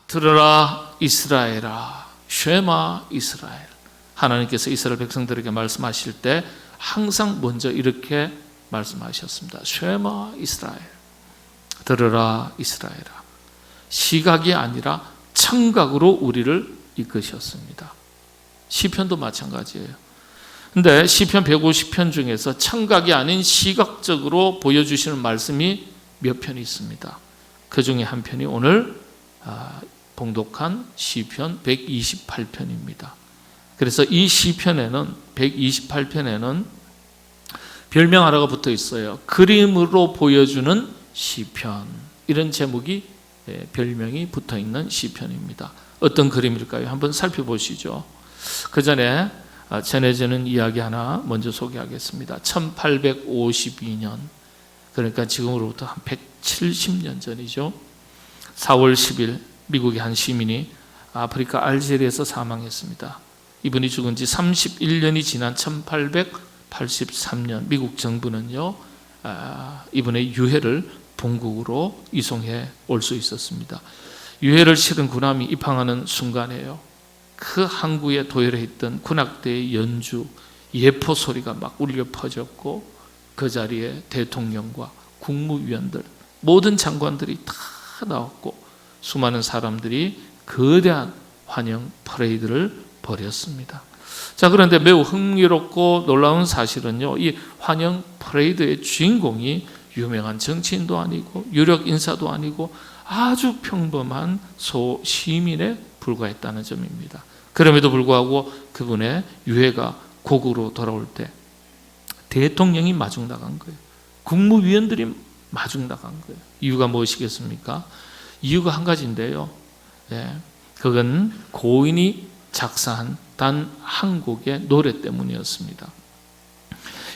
들어라 이스라엘아, 쉐마 이스라엘. 하나님께서 이스라엘 백성들에게 말씀하실 때 항상 먼저 이렇게 말씀하셨습니다. 쉐마 이스라엘, 들어라 이스라엘아. 시각이 아니라 청각으로 우리를 이끄셨습니다. 시편도 마찬가지예요. 근데 시편 150편 중에서 청각이 아닌 시각적으로 보여주시는 말씀이 몇 편이 있습니다. 그 중에 한 편이 오늘 봉독한 시편 128편입니다. 그래서 이 시편에는 128편에는 별명 하나가 붙어 있어요. 그림으로 보여주는 시편, 이런 제목이 별명이 붙어 있는 시편입니다. 어떤 그림일까요? 한번 살펴보시죠. 그 전에 전해지는 이야기 하나 먼저 소개하겠습니다. 1852년, 그러니까 지금으로부터 한 170년 전이죠. 4월 10일 미국의 한 시민이 아프리카 알제리에서 사망했습니다. 이분이 죽은 지 31년이 지난 1883년 미국 정부는요, 이분의 유해를 본국으로 이송해 올 수 있었습니다. 유해를 실은 군함이 입항하는 순간에요, 그 항구에 도열해 있던 군악대의 연주, 예포 소리가 막 울려 퍼졌고, 그 자리에 대통령과 국무위원들, 모든 장관들이 다 나왔고, 수많은 사람들이 거대한 환영 퍼레이드를 벌였습니다. 자, 그런데 매우 흥미롭고 놀라운 사실은요, 이 환영 퍼레이드의 주인공이 유명한 정치인도 아니고 유력 인사도 아니고 아주 평범한 시민에 불과했다는 점입니다. 그럼에도 불구하고 그분의 유해가 고국으로 돌아올 때 대통령이 마중 나간 거예요. 국무위원들이 마중 나간 거예요. 이유가 무엇이겠습니까? 이유가 한 가지인데요, 그건 고인이 작사한 단 한 곡의 노래 때문이었습니다.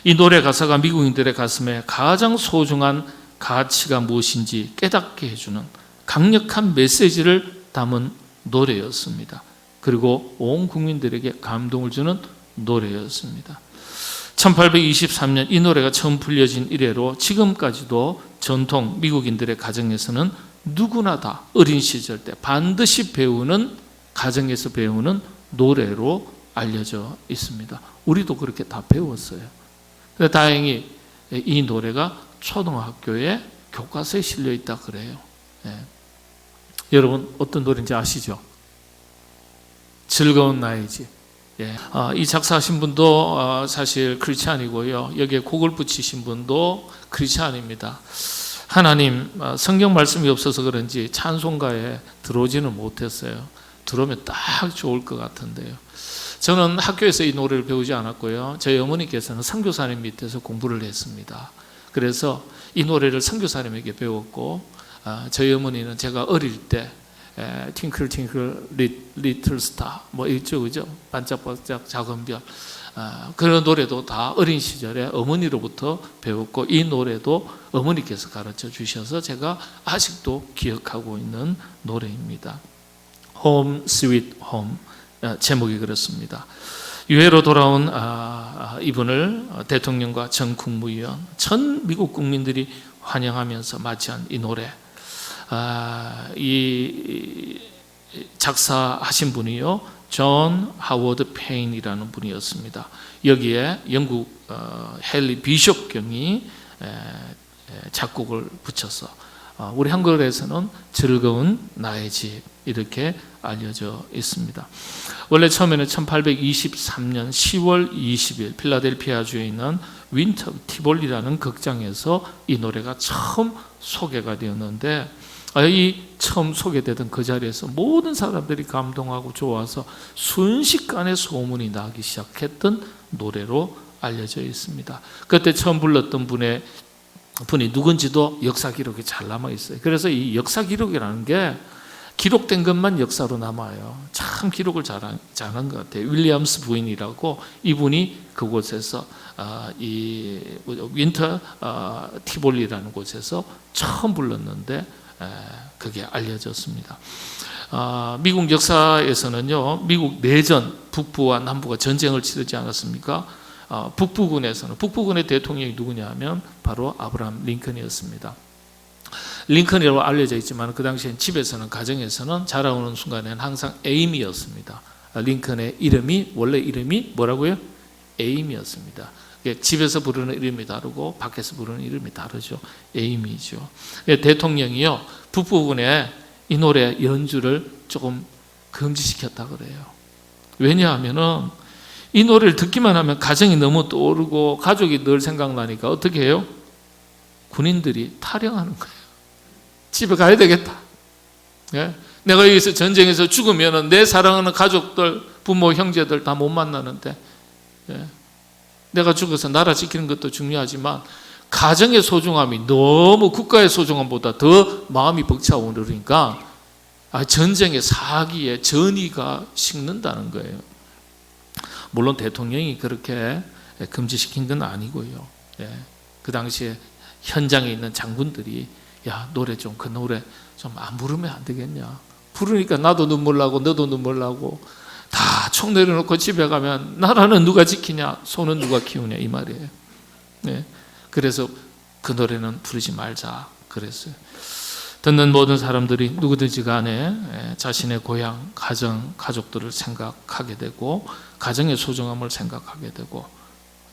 이 노래 가사가 미국인들의 가슴에 가장 소중한 가치가 무엇인지 깨닫게 해주는 강력한 메시지를 담은 노래였습니다. 그리고 온 국민들에게 감동을 주는 노래였습니다. 1823년 이 노래가 처음 불려진 이래로 지금까지도 전통 미국인들의 가정에서는 누구나 다 어린 시절 때 반드시 배우는, 가정에서 배우는 노래로 알려져 있습니다. 우리도 그렇게 다 배웠어요. 다행히 이 노래가 초등학교에 교과서에 실려 있다 그래요. 여러분 어떤 노래인지 아시죠? 즐거운 나의 집. 이 작사하신 분도 사실 크리스찬이고요, 여기에 곡을 붙이신 분도 크리스찬입니다. 하나님, 성경 말씀이 없어서 그런지 찬송가에 들어오지는 못했어요. 들어오면 딱 좋을 것 같은데요. 저는 학교에서 이 노래를 배우지 않았고요, 저희 어머니께서는 선교사님 밑에서 공부를 했습니다. 그래서 이 노래를 선교사님에게 배웠고, 저희 어머니는 제가 어릴 때 팅클 팅클 리틀 스타 뭐 있죠, 그죠? 반짝반짝 작은 별, 그런 노래도 다 어린 시절에 어머니로부터 배웠고, 이 노래도 어머니께서 가르쳐 주셔서 제가 아직도 기억하고 있는 노래입니다. Home Sweet Home, 제목이 그렇습니다. 유해로 돌아온 이분을 대통령과 전 국무위원, 전 미국 국민들이 환영하면서 마치한 이 노래, 이 작사하신 분이요, 존 하워드 페인이라는 분이었습니다. 여기에 영국 헨리 비숍 경이 작곡을 붙여서 우리 한글에서는 즐거운 나의 집 이렇게 알려져 있습니다. 원래 처음에는 1823년 10월 20일 필라델피아주에 있는 윈터 티볼리라는 극장에서 이 노래가 처음 소개가 되었는데, 이 처음 소개되던 그 자리에서 모든 사람들이 감동하고 좋아서 순식간에 소문이 나기 시작했던 노래로 알려져 있습니다. 그때 처음 불렀던 분이 누군지도 역사 기록이 잘 남아 있어요. 그래서 이 역사 기록이라는 게 기록된 것만 역사로 남아요. 참 기록을 잘한 것 같아요. 윌리엄스 부인이라고, 이분이 그곳에서 이 윈터 티볼리라는 곳에서 처음 불렀는데 그게 알려졌습니다. 미국 역사에서는요, 미국 내전, 북부와 남부가 전쟁을 치르지 않았습니까? 북부군의 대통령이 누구냐 하면 바로 아브라함 링컨이었습니다. 링컨이라고 알려져 있지만 그 당시엔 집에서는, 가정에서는 자라오는 순간에는 항상 에임이었습니다. 링컨의 이름이, 원래 이름이 뭐라고요? 에임이었습니다. 집에서 부르는 이름이 다르고 밖에서 부르는 이름이 다르죠. 에임이죠. 대통령이요, 북부분에 이 노래 연주를 조금 금지시켰다 그래요. 왜냐하면은 이 노래를 듣기만 하면 가정이 너무 떠오르고 가족이 늘 생각나니까 어떻게 해요? 군인들이 타령하는 거예요. 집에 가야 되겠다. 예? 내가 여기서 전쟁에서 죽으면 내 사랑하는 가족들, 부모, 형제들 다 못 만나는데, 예? 내가 죽어서 나라 지키는 것도 중요하지만 가정의 소중함이 너무 국가의 소중함보다 더 마음이 벅차오르니까 전쟁의 사기에 전의가 식는다는 거예요. 물론 대통령이 그렇게 금지시킨 건 아니고요. 예. 그 당시에 현장에 있는 장군들이 야, 노래 좀, 그 노래 좀 안 부르면 안 되겠냐. 부르니까 나도 눈물 나고 너도 눈물 나고 다 총 내려놓고 집에 가면 나라는 누가 지키냐, 소는 누가 키우냐 이 말이에요. 네. 그래서 그 노래는 부르지 말자 그랬어요. 듣는 모든 사람들이 누구든지 간에 자신의 고향, 가정, 가족들을 생각하게 되고 가정의 소중함을 생각하게 되고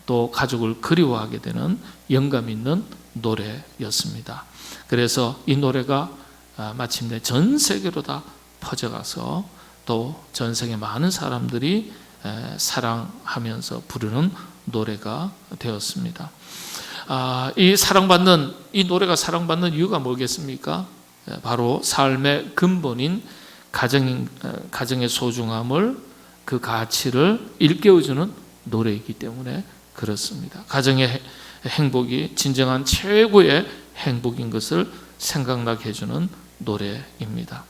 또 가족을 그리워하게 되는 영감 있는 노래였습니다. 그래서 이 노래가 마침내 전 세계로 다 퍼져가서 또 전 세계 많은 사람들이 사랑하면서 부르는 노래가 되었습니다. 이 노래가 사랑받는 이유가 뭐겠습니까? 바로 삶의 근본인 가정의 소중함을, 그 가치를 일깨워주는 노래이기 때문에 그렇습니다. 가정의 행복이 진정한 최고의 행복인 것을 생각나게 해주는 노래입니다.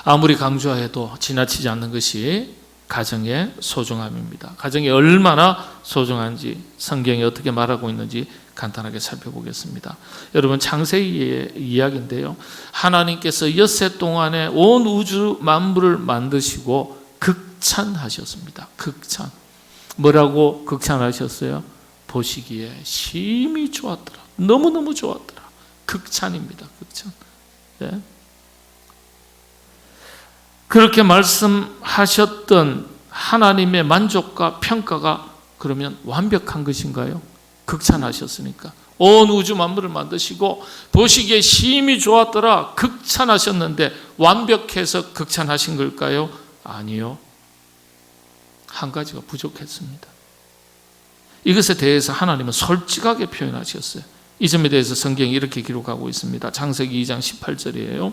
아무리 강조해도 지나치지 않는 것이 가정의 소중함입니다. 가정이 얼마나 소중한지 성경이 어떻게 말하고 있는지 간단하게 살펴보겠습니다. 여러분, 창세기의 이야기인데요, 하나님께서 엿새 동안에 온 우주 만물을 만드시고 극찬하셨습니다. 극찬. 뭐라고 극찬하셨어요? 보시기에 심히 좋았더라. 너무너무 좋았더라. 극찬입니다. 극찬. 네. 그렇게 말씀하셨던 하나님의 만족과 평가가 그러면 완벽한 것인가요? 극찬하셨으니까. 온 우주 만물을 만드시고 보시기에 심히 좋았더라 극찬하셨는데 완벽해서 극찬하신 걸까요? 아니요. 한 가지가 부족했습니다. 이것에 대해서 하나님은 솔직하게 표현하셨어요. 이 점에 대해서 성경이 이렇게 기록하고 있습니다. 창세기 2장 18절이에요.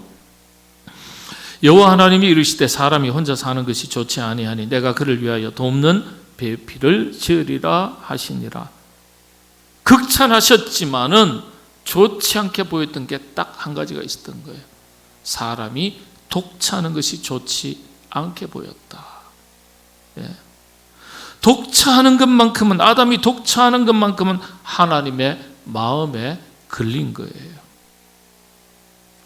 여호와 하나님이 이르시되 사람이 혼자 사는 것이 좋지 아니하니 내가 그를 위하여 돕는 배필을 지으리라 하시니라. 극찬하셨지만은 좋지 않게 보였던 게 딱 한 가지가 있었던 거예요. 사람이 독차하는 것이 좋지 않게 보였다. 예. 독차하는 것만큼은, 아담이 독차하는 것만큼은 하나님의 마음에 걸린 거예요.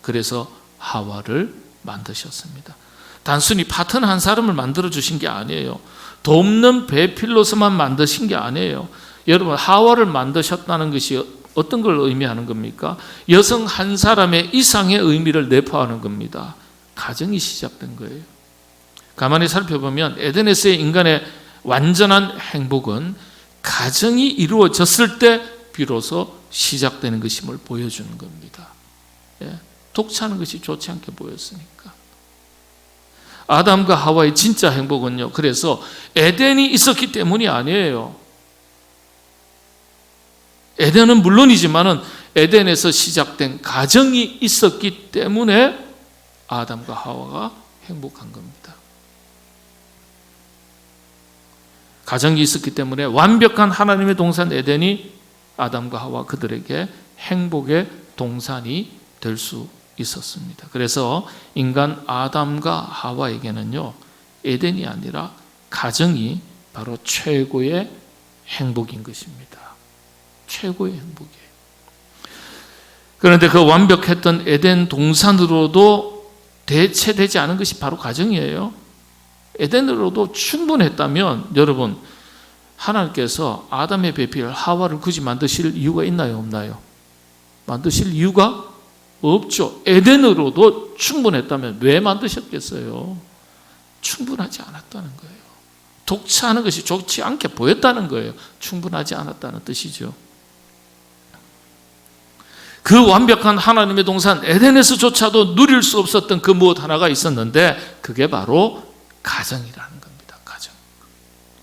그래서 하와를 만드셨습니다. 단순히 파트너 한 사람을 만들어 주신 게 아니에요. 돕는 배필로서만 만드신 게 아니에요. 여러분, 하와를 만드셨다는 것이 어떤 걸 의미하는 겁니까? 여성 한 사람의 이상의 의미를 내포하는 겁니다. 가정이 시작된 거예요. 가만히 살펴보면 에덴에서의 인간의 완전한 행복은 가정이 이루어졌을 때 비로소 시작되는 것임을 보여주는 겁니다. 예. 독차하는 것이 좋지 않게 보였으니까. 아담과 하와의 진짜 행복은요, 그래서 에덴이 있었기 때문이 아니에요. 에덴은 물론이지만은 에덴에서 시작된 가정이 있었기 때문에 아담과 하와가 행복한 겁니다. 가정이 있었기 때문에 완벽한 하나님의 동산 에덴이 아담과 하와 그들에게 행복의 동산이 될 수 있었습니다. 그래서 인간 아담과 하와에게는요, 에덴이 아니라 가정이 바로 최고의 행복인 것입니다. 최고의 행복이에요. 그런데 그 완벽했던 에덴 동산으로도 대체되지 않은 것이 바로 가정이에요. 에덴으로도 충분했다면 여러분, 하나님께서 아담의 배필 하와를 굳이 만드실 이유가 있나요? 없나요? 만드실 이유가 없죠. 에덴으로도 충분했다면 왜 만드셨겠어요? 충분하지 않았다는 거예요. 독차하는 것이 좋지 않게 보였다는 거예요. 충분하지 않았다는 뜻이죠. 그 완벽한 하나님의 동산 에덴에서조차도 누릴 수 없었던 그 무엇 하나가 있었는데 그게 바로 가정이라는 겁니다. 가정.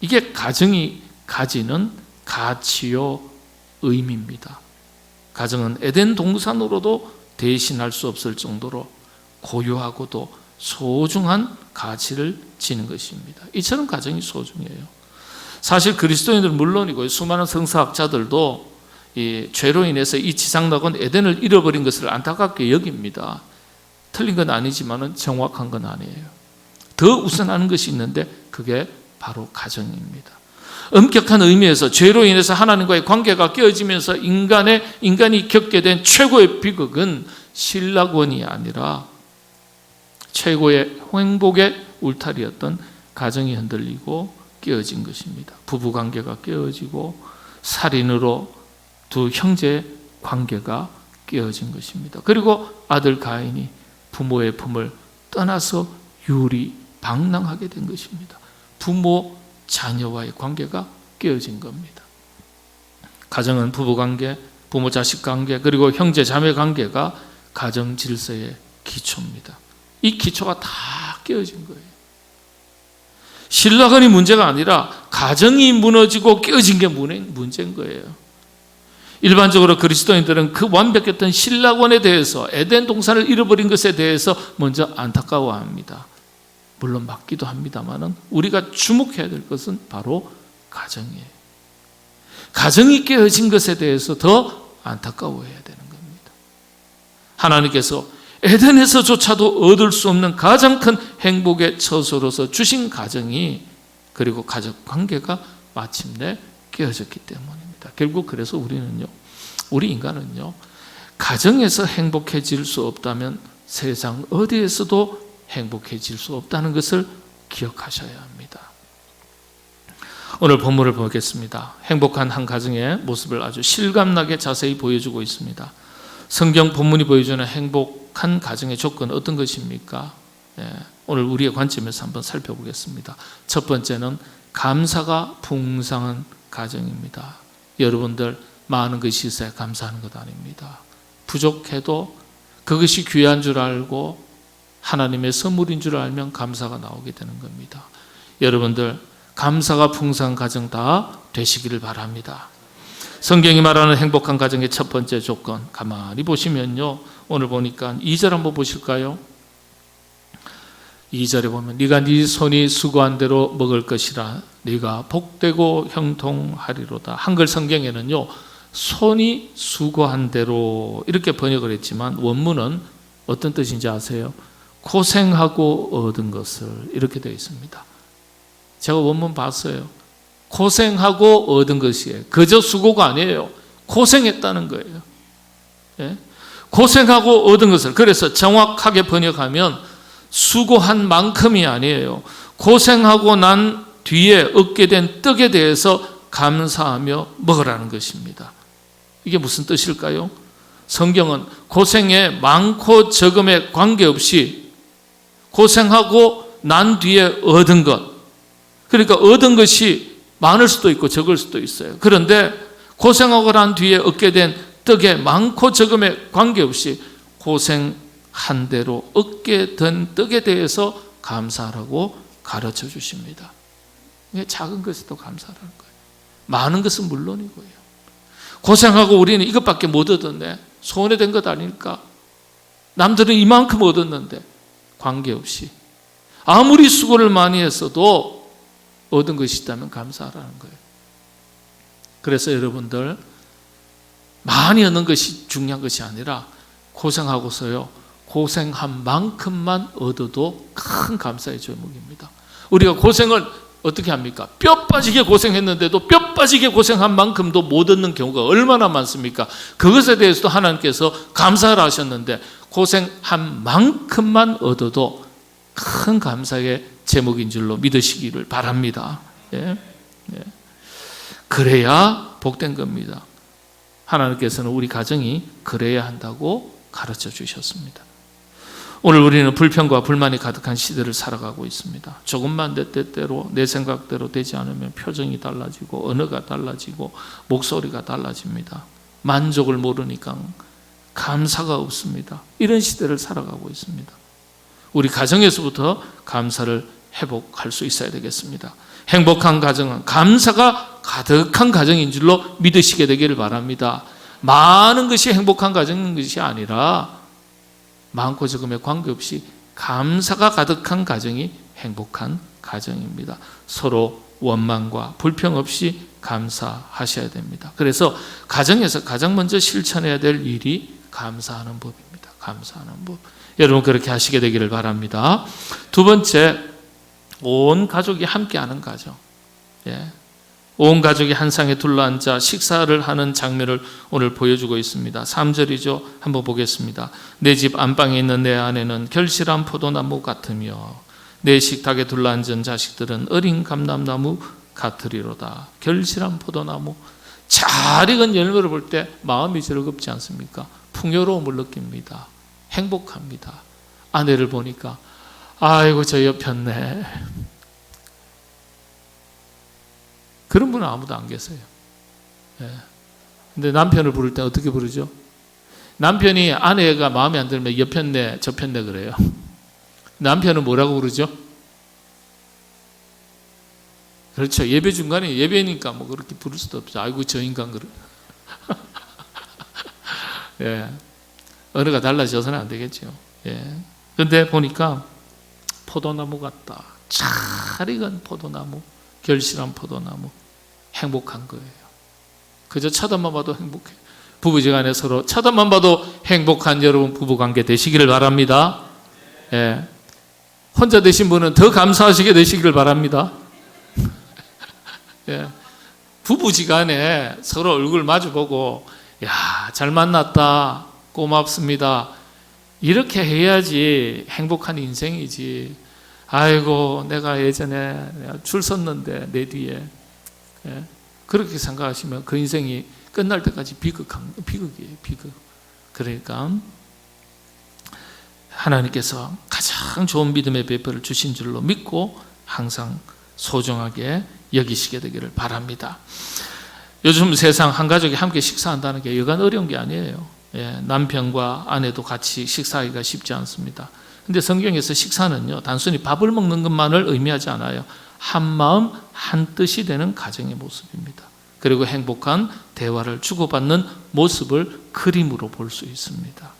이게 가정이 가지는 가치요 의미입니다. 가정은 에덴 동산으로도 대신할 수 없을 정도로 고유하고도 소중한 가치를 지닌 것입니다. 이처럼 가정이 소중해요. 사실 그리스도인들은 물론이고 수많은 성서학자들도 이 죄로 인해서 이 지상낙원 에덴을 잃어버린 것을 안타깝게 여깁니다. 틀린 건 아니지만 정확한 건 아니에요. 더 우선하는 것이 있는데 그게 바로 가정입니다. 엄격한 의미에서 죄로 인해서 하나님과의 관계가 깨어지면서 인간이 겪게 된 최고의 비극은 신락원이 아니라 최고의 행복의 울타리였던 가정이 흔들리고 깨어진 것입니다. 부부관계가 깨어지고 살인으로 두 형제 관계가 깨어진 것입니다. 그리고 아들 가인이 부모의 품을 떠나서 유리방랑하게 된 것입니다. 부모 자녀와의 관계가 깨어진 겁니다. 가정은 부부관계, 부모 자식 관계, 그리고 형제 자매 관계가 가정 질서의 기초입니다. 이 기초가 다 깨어진 거예요. 신랑이 문제가 아니라 가정이 무너지고 깨어진 게 문제인 거예요. 일반적으로 그리스도인들은 그 완벽했던 신락원에 대해서 에덴 동산을 잃어버린 것에 대해서 먼저 안타까워합니다. 물론 맞기도 합니다만 우리가 주목해야 될 것은 바로 가정이에요. 가정이 깨어진 것에 대해서 더 안타까워해야 되는 겁니다. 하나님께서 에덴에서조차도 얻을 수 없는 가장 큰 행복의 처소로서 주신 가정이 그리고 가족 관계가 마침내 깨어졌기 때문입니다. 결국 그래서 우리 인간은요, 가정에서 행복해질 수 없다면 세상 어디에서도 행복해질 수 없다는 것을 기억하셔야 합니다. 오늘 본문을 보겠습니다. 행복한 한 가정의 모습을 아주 실감나게 자세히 보여주고 있습니다. 성경 본문이 보여주는 행복한 가정의 조건은 어떤 것입니까? 오늘 우리의 관점에서 한번 살펴보겠습니다. 첫 번째는 감사가 풍성한 가정입니다. 여러분들 많은 것이 있어야 감사하는 것 아닙니다. 부족해도 그것이 귀한 줄 알고 하나님의 선물인 줄 알면 감사가 나오게 되는 겁니다. 여러분들 감사가 풍성한 가정 다 되시기를 바랍니다. 성경이 말하는 행복한 가정의 첫 번째 조건 가만히 보시면요, 오늘 보니까 2절 한번 보실까요? 2절에 보면 네가 네 손이 수고한 대로 먹을 것이라 네가 복되고 형통하리로다. 한글 성경에는요, 손이 수고한 대로 이렇게 번역을 했지만 원문은 어떤 뜻인지 아세요? 고생하고 얻은 것을 이렇게 되어 있습니다. 제가 원문 봤어요. 고생하고 얻은 것이에요. 그저 수고가 아니에요. 고생했다는 거예요. 예? 고생하고 얻은 것을, 그래서 정확하게 번역하면 수고한 만큼이 아니에요. 고생하고 난 뒤에 얻게 된 떡에 대해서 감사하며 먹으라는 것입니다. 이게 무슨 뜻일까요? 성경은 고생의 많고 적음에 관계없이 고생하고 난 뒤에 얻은 것, 그러니까 얻은 것이 많을 수도 있고 적을 수도 있어요. 그런데 고생하고 난 뒤에 얻게 된 떡에 많고 적음에 관계없이 고생한 대로 얻게 된 떡에 대해서 감사하라고 가르쳐 주십니다. 작은 것에도 감사하라는 거예요. 많은 것은 물론이고요. 고생하고 우리는 이것밖에 못 얻었네. 손해된 것 아닐까? 남들은 이만큼 얻었는데 관계없이 아무리 수고를 많이 했어도 얻은 것이 있다면 감사하라는 거예요. 그래서 여러분들 많이 얻는 것이 중요한 것이 아니라 고생하고서요, 고생한 만큼만 얻어도 큰 감사의 제목입니다. 우리가 고생을 어떻게 합니까? 뼈 빠지게 고생했는데도 뼈 빠지게 고생한 만큼도 못 얻는 경우가 얼마나 많습니까? 그것에 대해서도 하나님께서 감사를 하셨는데 고생한 만큼만 얻어도 큰 감사의 제목인 줄로 믿으시기를 바랍니다. 예? 예. 그래야 복된 겁니다. 하나님께서는 우리 가정이 그래야 한다고 가르쳐 주셨습니다. 오늘 우리는 불평과 불만이 가득한 시대를 살아가고 있습니다. 조금만 내 뜻대로 내 생각대로 되지 않으면 표정이 달라지고 언어가 달라지고 목소리가 달라집니다. 만족을 모르니까 감사가 없습니다. 이런 시대를 살아가고 있습니다. 우리 가정에서부터 감사를 회복할 수 있어야 되겠습니다. 행복한 가정은 감사가 가득한 가정인 줄로 믿으시게 되기를 바랍니다. 많은 것이 행복한 가정인 것이 아니라 많고 적음에 관계없이 감사가 가득한 가정이 행복한 가정입니다. 서로 원망과 불평 없이 감사하셔야 됩니다. 그래서 가정에서 가장 먼저 실천해야 될 일이 감사하는 법입니다. 감사하는 법. 여러분 그렇게 하시게 되기를 바랍니다. 두 번째, 온 가족이 함께하는 가정. 온 가족이 한 상에 둘러앉아 식사를 하는 장면을 오늘 보여주고 있습니다. 3절이죠. 한번 보겠습니다. 내 집 안방에 있는 내 아내는 결실한 포도나무 같으며 내 식탁에 둘러앉은 자식들은 어린 감람나무 같으리로다. 결실한 포도나무. 잘 익은 열매를 볼 때 마음이 즐겁지 않습니까? 풍요로움을 느낍니다. 행복합니다. 아내를 보니까 아이고 저 옆였네. 그런 분은 아무도 안 계세요. 근데 남편을 부를 때 어떻게 부르죠? 남편이 아내가 마음에 안 들면 옆였네 저폈네 그래요. 남편은 뭐라고 부르죠? 그렇죠. 예배 중간에 예배니까 뭐 그렇게 부를 수도 없죠. 아이고 저 인간 그래. 언어가 달라져서는 안 되겠죠. 그런데 보니까 포도나무 같다. 잘 익은 포도나무, 결실한 포도나무. 행복한 거예요. 그저 쳐다만 봐도 행복해. 부부지간에 서로 쳐다만 봐도 행복한 여러분 부부관계 되시기를 바랍니다. 혼자 되신 분은 더 감사하시게 되시기를 바랍니다. 부부지간에 서로 얼굴 마주보고 야, 잘 만났다. 고맙습니다. 이렇게 해야지 행복한 인생이지. 아이고 내가 예전에 줄 섰는데 내 뒤에 그렇게 생각하시면 그 인생이 끝날 때까지 비극이에요. 비극. 그러니까 하나님께서 가장 좋은 믿음의 배포를 주신 줄로 믿고 항상 소중하게 여기시게 되기를 바랍니다. 요즘 세상 한 가족이 함께 식사한다는 게 여간 어려운 게 아니에요. 남편과 아내도 같이 식사하기가 쉽지 않습니다. 근데 성경에서 식사는요, 단순히 밥을 먹는 것만을 의미하지 않아요. 한 마음 한 뜻이 되는 가정의 모습입니다. 그리고 행복한 대화를 주고받는 모습을 그림으로 볼 수 있습니다.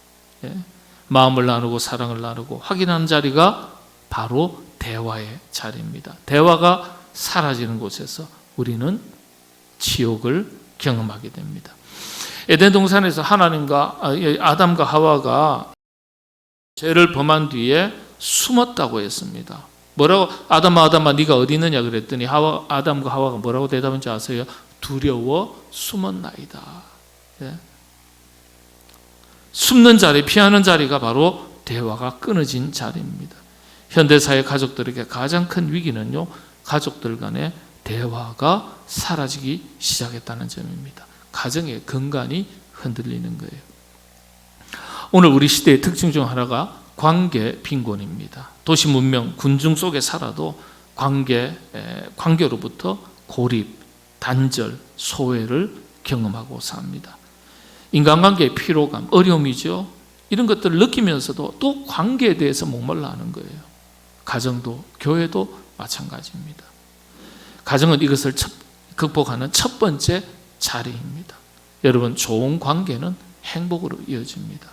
마음을 나누고 사랑을 나누고 확인하는 자리가 바로 대화의 자리입니다. 대화가 사라지는 곳에서 우리는 지옥을 경험하게 됩니다. 에덴 동산에서 하나님과 아담과 하와가 죄를 범한 뒤에 숨었다고 했습니다. 뭐라고? 아담아 네가 어디 있느냐 그랬더니 아담과 하와가 뭐라고 대답한지 아세요? 두려워 숨었나이다. 숨는 자리, 피하는 자리가 바로 대화가 끊어진 자리입니다. 현대사회 가족들에게 가장 큰 위기는요, 가족들 간의 대화가 사라지기 시작했다는 점입니다. 가정의 근간이 흔들리는 거예요. 오늘 우리 시대의 특징 중 하나가 관계 빈곤입니다. 도시 문명, 군중 속에 살아도 관계로부터 고립, 단절, 소외를 경험하고 삽니다. 인간관계의 피로감, 어려움이죠. 이런 것들을 느끼면서도 또 관계에 대해서 목말라 하는 거예요. 가정도, 교회도 마찬가지입니다. 가정은 이것을 극복하는 첫 번째 자리입니다. 여러분, 좋은 관계는 행복으로 이어집니다.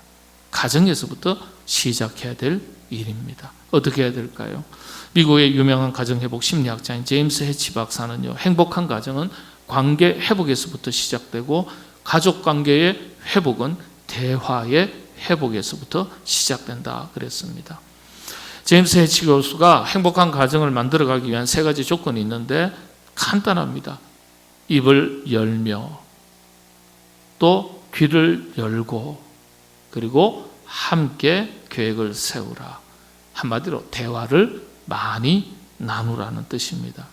가정에서부터 시작해야 될 일입니다. 어떻게 해야 될까요? 미국의 유명한 가정회복 심리학자인 제임스 해치 박사는요, 행복한 가정은 관계 회복에서부터 시작되고 가족관계의 회복은 대화의 회복에서부터 시작된다 그랬습니다. 제임스 해치 교수가 행복한 가정을 만들어가기 위한 세 가지 조건이 있는데 간단합니다. 입을 열며 또 귀를 열고 그리고 함께 계획을 세우라. 한마디로 대화를 많이 나누라는 뜻입니다.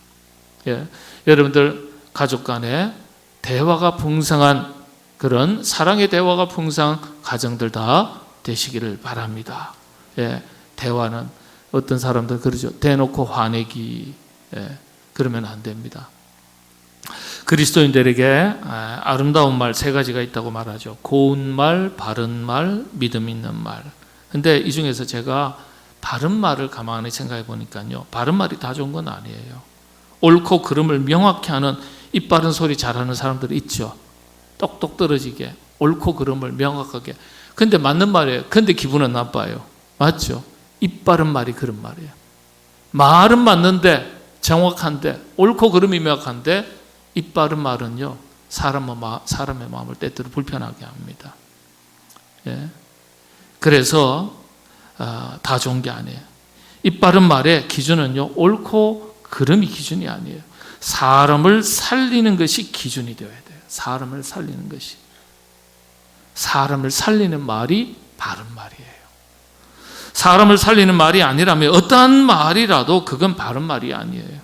여러분들 가족 간에 대화가 풍성한 그런 사랑의 대화가 풍성한 가정들 다 되시기를 바랍니다. 예, 대화는 어떤 사람들 그러죠. 대놓고 화내기. 예, 그러면 안 됩니다. 그리스도인들에게 아름다운 말 세 가지가 있다고 말하죠. 고운 말, 바른 말, 믿음 있는 말. 근데 이 중에서 제가 바른 말을 가만히 생각해 보니까요, 바른 말이 다 좋은 건 아니에요. 옳고 그름을 명확히 하는 입 바른 소리 잘하는 사람들이 있죠. 똑똑 떨어지게 옳고 그름을 명확하게. 근데 맞는 말이에요. 근데 기분은 나빠요. 맞죠? 입 바른 말이 그런 말이에요. 말은 맞는데 정확한데 옳고 그름이 명확한데 입 바른 말은요, 사람의 마음을 때때로 불편하게 합니다. 예. 그래서 다 좋은 게 아니에요. 입 바른 말의 기준은요, 옳고 그름이 기준이 아니에요. 사람을 살리는 것이 기준이 되어야 돼요. 사람을 살리는 것이. 사람을 살리는 말이 바른 말이에요. 사람을 살리는 말이 아니라면 어떠한 말이라도 그건 바른 말이 아니에요.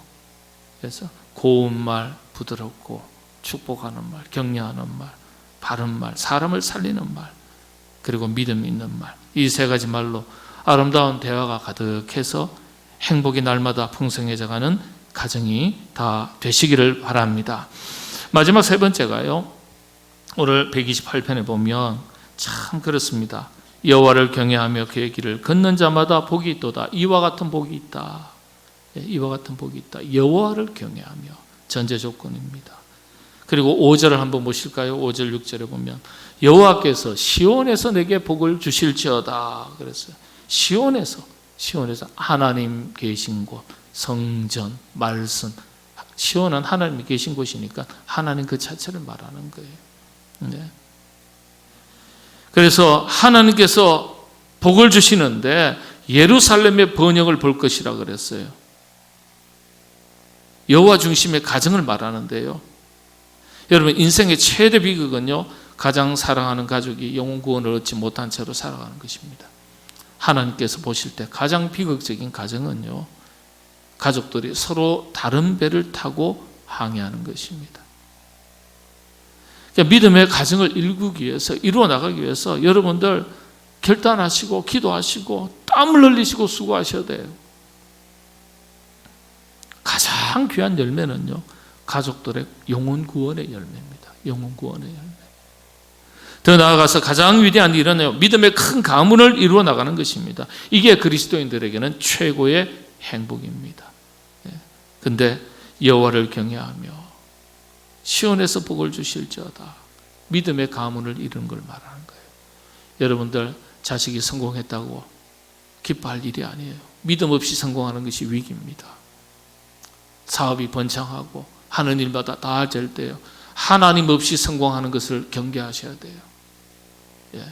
그래서 고운 말, 부드럽고 축복하는 말, 격려하는 말, 바른 말, 사람을 살리는 말, 그리고 믿음 있는 말, 이 세 가지 말로 아름다운 대화가 가득해서 행복이 날마다 풍성해져가는 가정이 다 되시기를 바랍니다. 마지막 세 번째가요, 오늘 128편에 보면 참 그렇습니다. 여호와를 경외하며 그의 길을 걷는 자마다 복이 있도다. 이와 같은 복이 있다. 이와 같은 복이 있다. 여호와를 경외하며, 전제 조건입니다. 그리고 5절을 한번 보실까요? 5절 6절에 보면 여호와께서 시온에서 내게 복을 주실지어다 그랬어요. 시온에서 하나님 계신 곳, 성전, 말씀. 시온은 하나님이 계신 곳이니까 하나님 그 자체를 말하는 거예요. 네. 그래서 하나님께서 복을 주시는데 예루살렘의 번영을 볼 것이라 그랬어요. 여호와 중심의 가정을 말하는데요. 여러분, 인생의 최대 비극은요, 가장 사랑하는 가족이 영혼 구원을 얻지 못한 채로 살아가는 것입니다. 하나님께서 보실 때 가장 비극적인 가정은요, 가족들이 서로 다른 배를 타고 항해하는 것입니다. 그러니까 믿음의 가정을 이루어 나가기 위해서 여러분들 결단하시고 기도하시고 땀을 흘리시고 수고하셔야 돼요. 가장 귀한 열매는요, 가족들의 영혼 구원의 열매입니다. 영혼 구원의 열매. 더 나아가서 가장 위대한 일은 믿음의 큰 가문을 이루어 나가는 것입니다. 이게 그리스도인들에게는 최고의 행복입니다. 그런데 여호와를 경외하며 시온에서 복을 주실지어다. 믿음의 가문을 이루는 걸 말하는 거예요. 여러분들 자식이 성공했다고 기뻐할 일이 아니에요. 믿음 없이 성공하는 것이 위기입니다. 사업이 번창하고 하는 일마다 다 될 때요, 하나님 없이 성공하는 것을 경계하셔야 돼요. 예.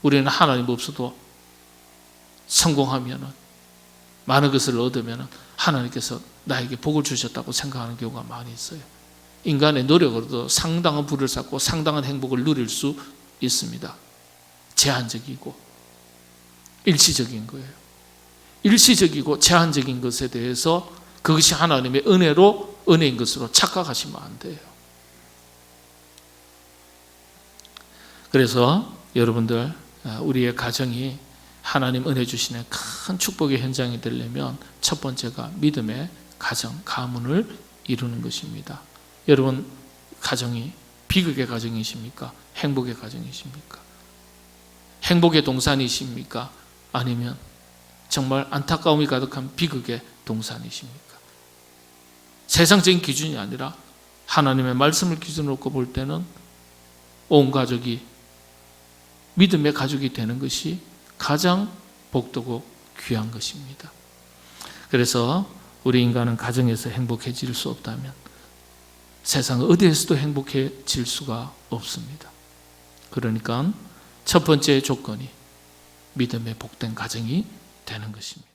우리는 하나님 없어도 성공하면은, 많은 것을 얻으면은 하나님께서 나에게 복을 주셨다고 생각하는 경우가 많이 있어요. 인간의 노력으로도 상당한 부를 쌓고 상당한 행복을 누릴 수 있습니다. 제한적이고 일시적인 거예요. 일시적이고 제한적인 것에 대해서 그것이 하나님의 은혜인 것으로 착각하시면 안 돼요. 그래서 여러분들, 우리의 가정이 하나님 은혜 주시는 큰 축복의 현장이 되려면 첫 번째가 믿음의 가정, 가문을 이루는 것입니다. 여러분 가정이 비극의 가정이십니까? 행복의 가정이십니까? 행복의 동산이십니까? 아니면 정말 안타까움이 가득한 비극의 동산이십니까? 세상적인 기준이 아니라 하나님의 말씀을 기준으로 볼 때는 온 가족이 믿음의 가족이 되는 것이 가장 복되고 귀한 것입니다. 그래서 우리 인간은 가정에서 행복해질 수 없다면 세상 어디에서도 행복해질 수가 없습니다. 그러니까 첫 번째 조건이 믿음의 복된 가정이 되는 것입니다.